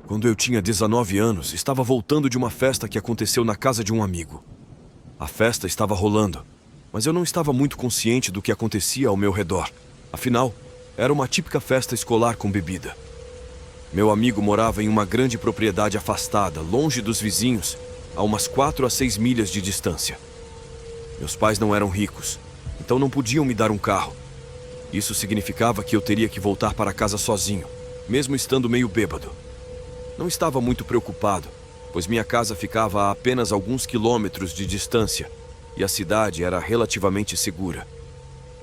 Quando eu tinha 19 anos, estava voltando de uma festa que aconteceu na casa de um amigo. A festa estava rolando, mas eu não estava muito consciente do que acontecia ao meu redor. Afinal, era uma típica festa escolar com bebida. Meu amigo morava em uma grande propriedade afastada, longe dos vizinhos, a umas 4 a 6 milhas de distância. Meus pais não eram ricos, então não podiam me dar um carro. Isso significava que eu teria que voltar para casa sozinho, mesmo estando meio bêbado. Não estava muito preocupado, pois minha casa ficava a apenas alguns quilômetros de distância e a cidade era relativamente segura.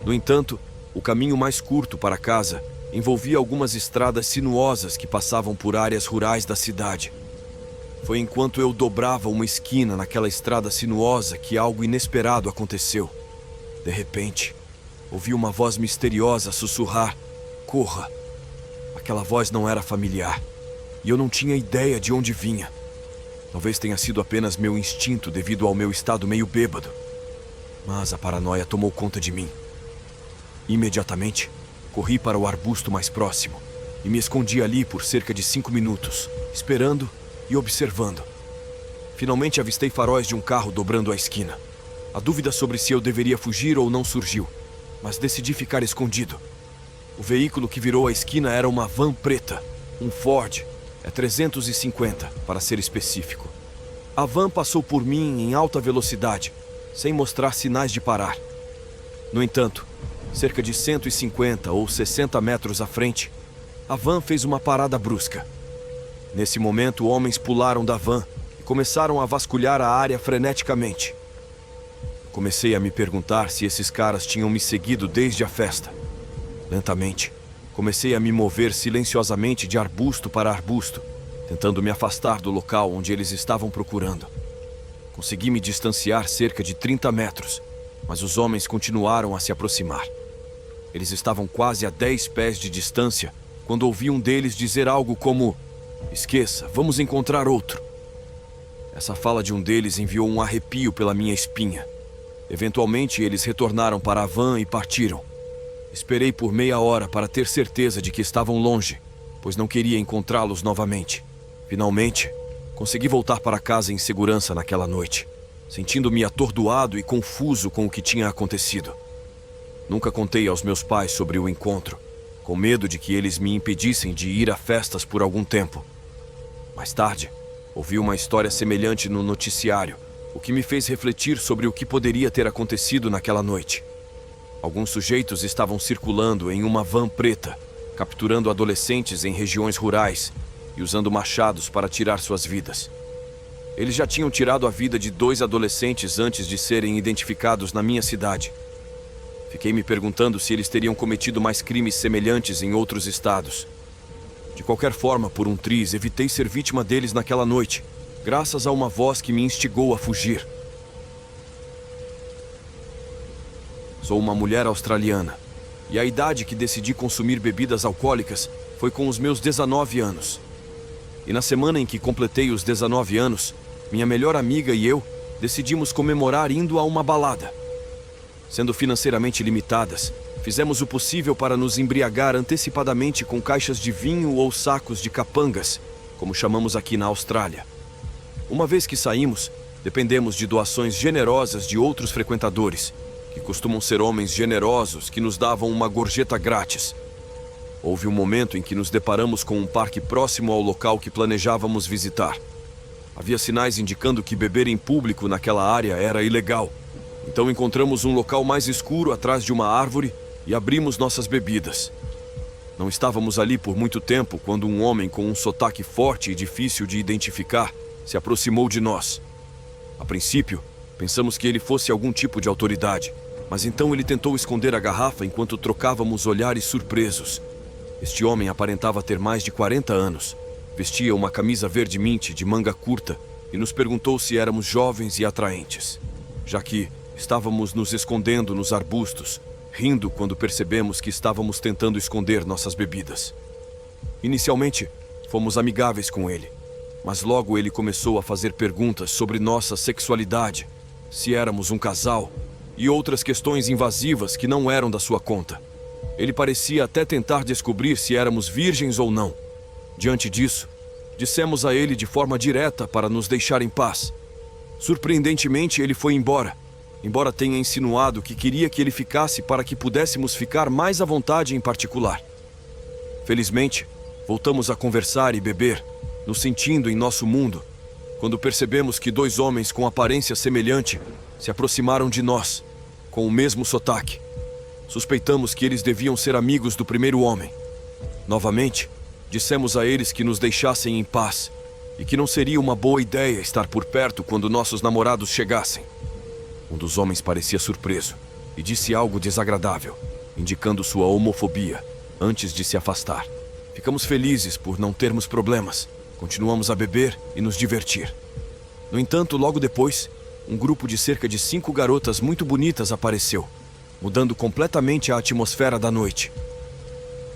No entanto, o caminho mais curto para casa envolvia algumas estradas sinuosas que passavam por áreas rurais da cidade. Foi enquanto eu dobrava uma esquina naquela estrada sinuosa que algo inesperado aconteceu. De repente, ouvi uma voz misteriosa sussurrar: "Corra!" Aquela voz não era familiar, e eu não tinha ideia de onde vinha. Talvez tenha sido apenas meu instinto devido ao meu estado meio bêbado. Mas a paranoia tomou conta de mim. Imediatamente, corri para o arbusto mais próximo e me escondi ali por cerca de 5 minutos, esperando e observando. Finalmente avistei faróis de um carro dobrando a esquina. A dúvida sobre se eu deveria fugir ou não surgiu, mas decidi ficar escondido. O veículo que virou a esquina era uma van preta, um Ford, 350, para ser específico. A van passou por mim em alta velocidade, sem mostrar sinais de parar. No entanto, cerca de 150 ou 60 metros à frente, a van fez uma parada brusca. Nesse momento, homens pularam da van e começaram a vasculhar a área freneticamente. Comecei a me perguntar se esses caras tinham me seguido desde a festa. Lentamente, comecei a me mover silenciosamente de arbusto para arbusto, tentando me afastar do local onde eles estavam procurando. Consegui me distanciar cerca de 30 metros, mas os homens continuaram a se aproximar. Eles estavam quase a 10 pés de distância quando ouvi um deles dizer algo como: "Esqueça, vamos encontrar outro." Essa fala de um deles enviou um arrepio pela minha espinha. Eventualmente, eles retornaram para a van e partiram. Esperei por meia hora para ter certeza de que estavam longe, pois não queria encontrá-los novamente. Finalmente, consegui voltar para casa em segurança naquela noite, sentindo-me atordoado e confuso com o que tinha acontecido. Nunca contei aos meus pais sobre o encontro, com medo de que eles me impedissem de ir a festas por algum tempo. Mais tarde, ouvi uma história semelhante no noticiário, o que me fez refletir sobre o que poderia ter acontecido naquela noite. Alguns sujeitos estavam circulando em uma van preta, capturando adolescentes em regiões rurais e usando machados para tirar suas vidas. Eles já tinham tirado a vida de 2 adolescentes antes de serem identificados na minha cidade. Fiquei me perguntando se eles teriam cometido mais crimes semelhantes em outros estados. De qualquer forma, por um triz, evitei ser vítima deles naquela noite, graças a uma voz que me instigou a fugir. Sou uma mulher australiana, e a idade que decidi consumir bebidas alcoólicas foi com os meus 19 anos. E na semana em que completei os 19 anos, minha melhor amiga e eu decidimos comemorar indo a uma balada. Sendo financeiramente limitadas, fizemos o possível para nos embriagar antecipadamente com caixas de vinho ou sacos de capangas, como chamamos aqui na Austrália. Uma vez que saímos, dependemos de doações generosas de outros frequentadores, que costumam ser homens generosos que nos davam uma gorjeta grátis. Houve um momento em que nos deparamos com um parque próximo ao local que planejávamos visitar. Havia sinais indicando que beber em público naquela área era ilegal. Então encontramos um local mais escuro atrás de uma árvore e abrimos nossas bebidas. Não estávamos ali por muito tempo quando um homem com um sotaque forte e difícil de identificar se aproximou de nós. A princípio, pensamos que ele fosse algum tipo de autoridade, mas então ele tentou esconder a garrafa enquanto trocávamos olhares surpresos. Este homem aparentava ter mais de 40 anos, vestia uma camisa verde mint de manga curta e nos perguntou se éramos jovens e atraentes, já que estávamos nos escondendo nos arbustos, rindo quando percebemos que estávamos tentando esconder nossas bebidas. Inicialmente, fomos amigáveis com ele, mas logo ele começou a fazer perguntas sobre nossa sexualidade, se éramos um casal e outras questões invasivas que não eram da sua conta. Ele parecia até tentar descobrir se éramos virgens ou não. Diante disso, dissemos a ele de forma direta para nos deixar em paz. Surpreendentemente, ele foi embora tenha insinuado que queria que ele ficasse para que pudéssemos ficar mais à vontade em particular. Felizmente, voltamos a conversar e beber, nos sentindo em nosso mundo, quando percebemos que 2 homens com aparência semelhante se aproximaram de nós, com o mesmo sotaque. Suspeitamos que eles deviam ser amigos do primeiro homem. Novamente, dissemos a eles que nos deixassem em paz e que não seria uma boa ideia estar por perto quando nossos namorados chegassem. Um dos homens parecia surpreso e disse algo desagradável, indicando sua homofobia, antes de se afastar. Ficamos felizes por não termos problemas. Continuamos a beber e nos divertir. No entanto, logo depois, um grupo de cerca de 5 garotas muito bonitas apareceu, mudando completamente a atmosfera da noite.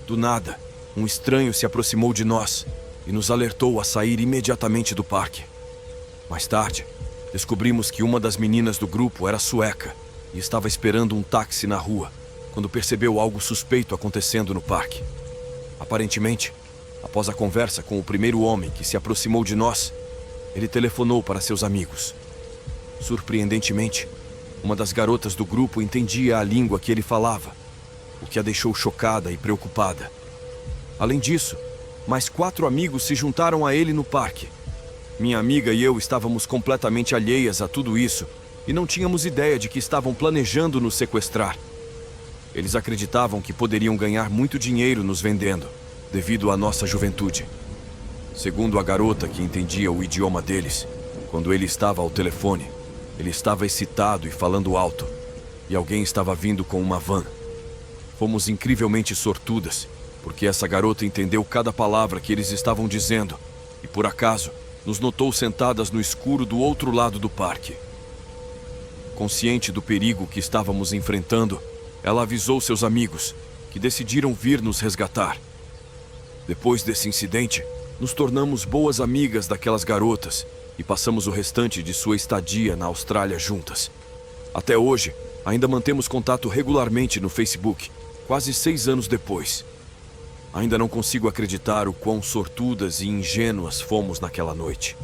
Do nada, um estranho se aproximou de nós e nos alertou a sair imediatamente do parque. Mais tarde, descobrimos que uma das meninas do grupo era sueca e estava esperando um táxi na rua quando percebeu algo suspeito acontecendo no parque. Aparentemente, após a conversa com o primeiro homem que se aproximou de nós, ele telefonou para seus amigos. Surpreendentemente, uma das garotas do grupo entendia a língua que ele falava, o que a deixou chocada e preocupada. Além disso, mais 4 amigos se juntaram a ele no parque. Minha amiga e eu estávamos completamente alheias a tudo isso e não tínhamos ideia de que estavam planejando nos sequestrar. Eles acreditavam que poderiam ganhar muito dinheiro nos vendendo, devido à nossa juventude. Segundo a garota que entendia o idioma deles, quando ele estava ao telefone, ele estava excitado e falando alto, e alguém estava vindo com uma van. Fomos incrivelmente sortudas, porque essa garota entendeu cada palavra que eles estavam dizendo e, por acaso, nos notou sentadas no escuro do outro lado do parque. Consciente do perigo que estávamos enfrentando, ela avisou seus amigos, que decidiram vir nos resgatar. Depois desse incidente, nos tornamos boas amigas daquelas garotas e passamos o restante de sua estadia na Austrália juntas. Até hoje, ainda mantemos contato regularmente no Facebook, quase 6 anos depois. Ainda não consigo acreditar o quão sortudas e ingênuas fomos naquela noite.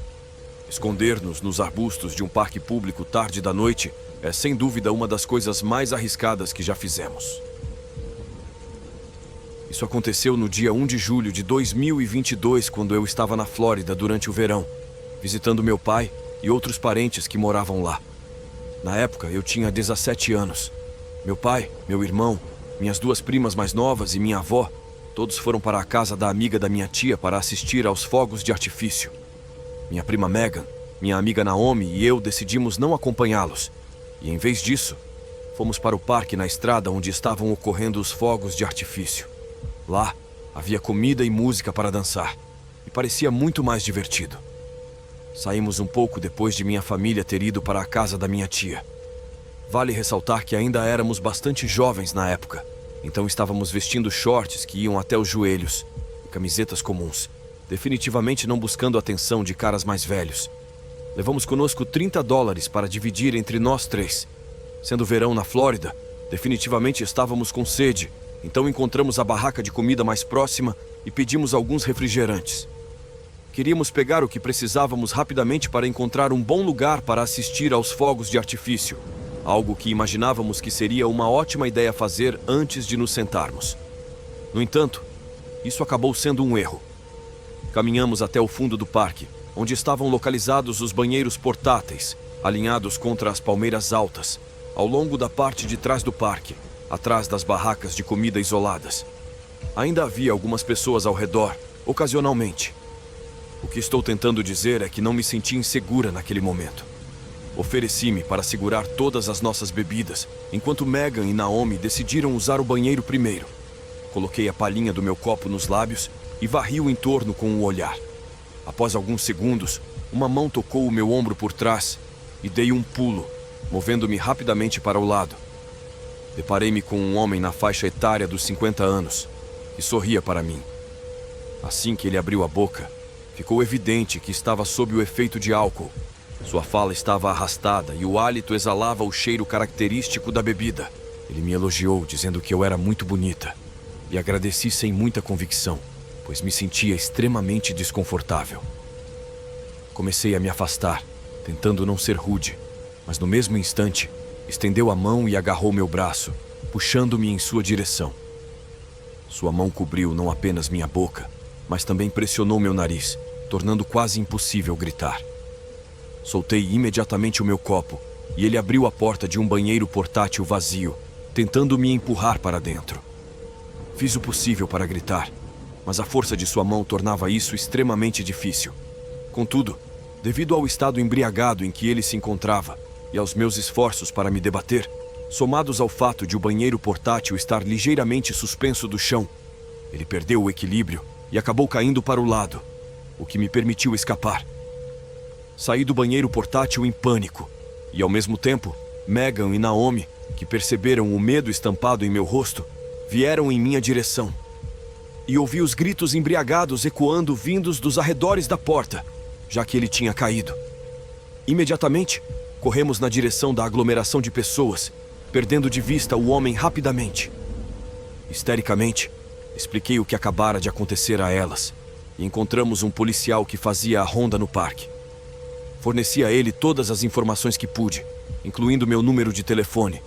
Esconder-nos nos arbustos de um parque público tarde da noite é sem dúvida uma das coisas mais arriscadas que já fizemos. Isso aconteceu no dia 1 de julho de 2022, quando eu estava na Flórida durante o verão, visitando meu pai e outros parentes que moravam lá. Na época, eu tinha 17 anos. Meu pai, meu irmão, minhas 2 primas mais novas e minha avó, todos foram para a casa da amiga da minha tia para assistir aos fogos de artifício. Minha prima Megan, minha amiga Naomi e eu decidimos não acompanhá-los. E em vez disso, fomos para o parque na estrada onde estavam ocorrendo os fogos de artifício. Lá, havia comida e música para dançar, e parecia muito mais divertido. Saímos um pouco depois de minha família ter ido para a casa da minha tia. Vale ressaltar que ainda éramos bastante jovens na época, então estávamos vestindo shorts que iam até os joelhos e camisetas comuns, definitivamente não buscando a atenção de caras mais velhos. Levamos conosco $30 para dividir entre nós 3. Sendo verão na Flórida, definitivamente estávamos com sede, então encontramos a barraca de comida mais próxima e pedimos alguns refrigerantes. Queríamos pegar o que precisávamos rapidamente para encontrar um bom lugar para assistir aos fogos de artifício, algo que imaginávamos que seria uma ótima ideia fazer antes de nos sentarmos. No entanto, isso acabou sendo um erro. Caminhamos até o fundo do parque, onde estavam localizados os banheiros portáteis, alinhados contra as palmeiras altas, ao longo da parte de trás do parque, atrás das barracas de comida isoladas. Ainda havia algumas pessoas ao redor, ocasionalmente. O que estou tentando dizer é que não me senti insegura naquele momento. Ofereci-me para segurar todas as nossas bebidas, enquanto Megan e Naomi decidiram usar o banheiro primeiro. Coloquei a palhinha do meu copo nos lábios e varri o entorno com o olhar. Após alguns segundos, uma mão tocou o meu ombro por trás e dei um pulo, movendo-me rapidamente para o lado. Deparei-me com um homem na faixa etária dos 50 anos, que sorria para mim. Assim que ele abriu a boca, ficou evidente que estava sob o efeito de álcool. Sua fala estava arrastada e o hálito exalava o cheiro característico da bebida. Ele me elogiou, dizendo que eu era muito bonita. e agradeci sem muita convicção, pois me sentia extremamente desconfortável. Comecei a me afastar, tentando não ser rude, mas no mesmo instante, estendeu a mão e agarrou meu braço, puxando-me em sua direção. Sua mão cobriu não apenas minha boca, mas também pressionou meu nariz, tornando quase impossível gritar. Soltei imediatamente o meu copo e ele abriu a porta de um banheiro portátil vazio, tentando me empurrar para dentro. Fiz o possível para gritar, mas a força de sua mão tornava isso extremamente difícil. Contudo, devido ao estado embriagado em que ele se encontrava e aos meus esforços para me debater, somados ao fato de o banheiro portátil estar ligeiramente suspenso do chão, ele perdeu o equilíbrio e acabou caindo para o lado, o que me permitiu escapar. Saí do banheiro portátil em pânico, e ao mesmo tempo, Megan e Naomi, que perceberam o medo estampado em meu rosto, vieram em minha direção. E ouvi os gritos embriagados ecoando vindos dos arredores da porta, já que ele tinha caído. Imediatamente, corremos na direção da aglomeração de pessoas, perdendo de vista o homem rapidamente. Histericamente, expliquei o que acabara de acontecer a elas, e encontramos um policial que fazia a ronda no parque. Forneci a ele todas as informações que pude, incluindo meu número de telefone,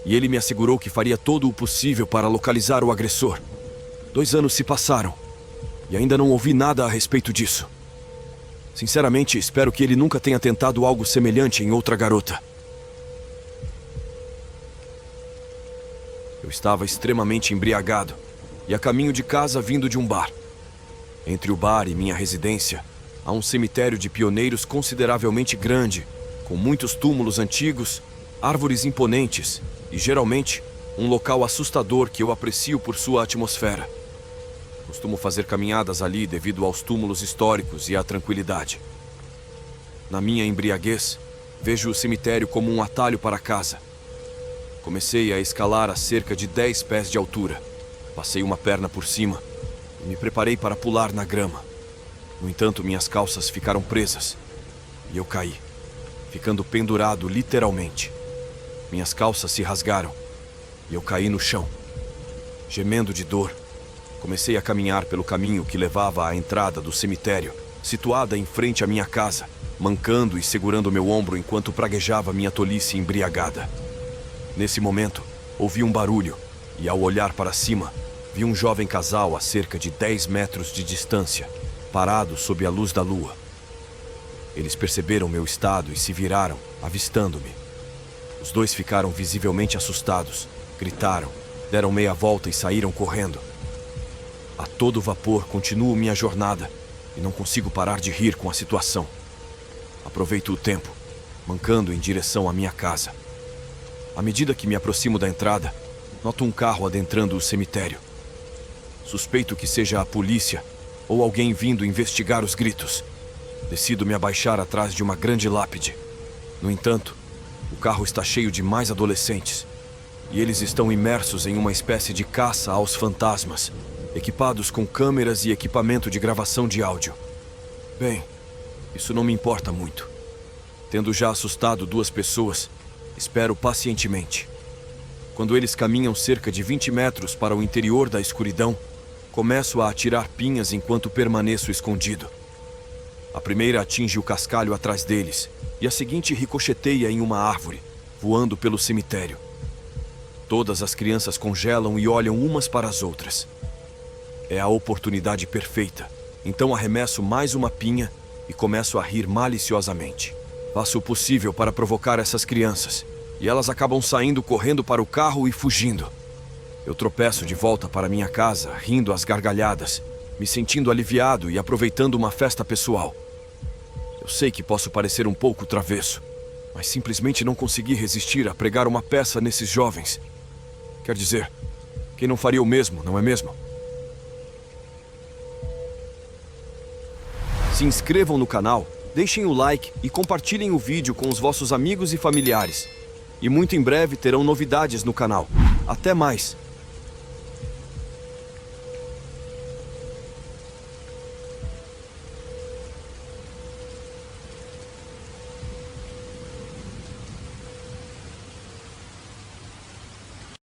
e ele me assegurou que faria todo o possível para localizar o agressor. 2 anos se passaram, e ainda não ouvi nada a respeito disso. Sinceramente, espero que ele nunca tenha tentado algo semelhante em outra garota. Eu estava extremamente embriagado, e a caminho de casa vindo de um bar. Entre o bar e minha residência, há um cemitério de pioneiros consideravelmente grande, com muitos túmulos antigos, árvores imponentes e, geralmente, um local assustador que eu aprecio por sua atmosfera. Costumo fazer caminhadas ali devido aos túmulos históricos e à tranquilidade. Na minha embriaguez, vejo o cemitério como um atalho para casa. Comecei a escalar a cerca de 10 pés de altura. Passei uma perna por cima e me preparei para pular na grama. No entanto, minhas calças ficaram presas e eu caí, ficando pendurado literalmente. Minhas calças se rasgaram e eu caí no chão. Gemendo de dor, comecei a caminhar pelo caminho que levava à entrada do cemitério, situada em frente à minha casa, mancando e segurando meu ombro enquanto praguejava minha tolice embriagada. Nesse momento, ouvi um barulho e, ao olhar para cima, vi um jovem casal a cerca de 10 metros de distância, parado sob a luz da lua. Eles perceberam meu estado e se viraram, avistando-me. Os dois ficaram visivelmente assustados, gritaram, deram meia volta e saíram correndo. A todo vapor continuo minha jornada e não consigo parar de rir com a situação. Aproveito o tempo, mancando em direção à minha casa. À medida que me aproximo da entrada, noto um carro adentrando o cemitério. Suspeito que seja a polícia ou alguém vindo investigar os gritos. Decido me abaixar atrás de uma grande lápide. No entanto, o carro está cheio de mais adolescentes, e eles estão imersos em uma espécie de caça aos fantasmas, equipados com câmeras e equipamento de gravação de áudio. Bem, isso não me importa muito. Tendo já assustado 2 pessoas, espero pacientemente. Quando eles caminham cerca de 20 metros para o interior da escuridão, começo a atirar pinhas enquanto permaneço escondido. A primeira atinge o cascalho atrás deles, e a seguinte ricocheteia em uma árvore, voando pelo cemitério. Todas as crianças congelam e olham umas para as outras. É a oportunidade perfeita, então arremesso mais uma pinha e começo a rir maliciosamente. Faço o possível para provocar essas crianças, e elas acabam saindo correndo para o carro e fugindo. Eu tropeço de volta para minha casa, rindo às gargalhadas, me sentindo aliviado e aproveitando uma festa pessoal. Eu sei que posso parecer um pouco travesso, mas simplesmente não consegui resistir a pregar uma peça nesses jovens. Quer dizer, quem não faria o mesmo, não é mesmo? Se inscrevam no canal, deixem o like e compartilhem o vídeo com os vossos amigos e familiares. E muito em breve terão novidades no canal. Até mais!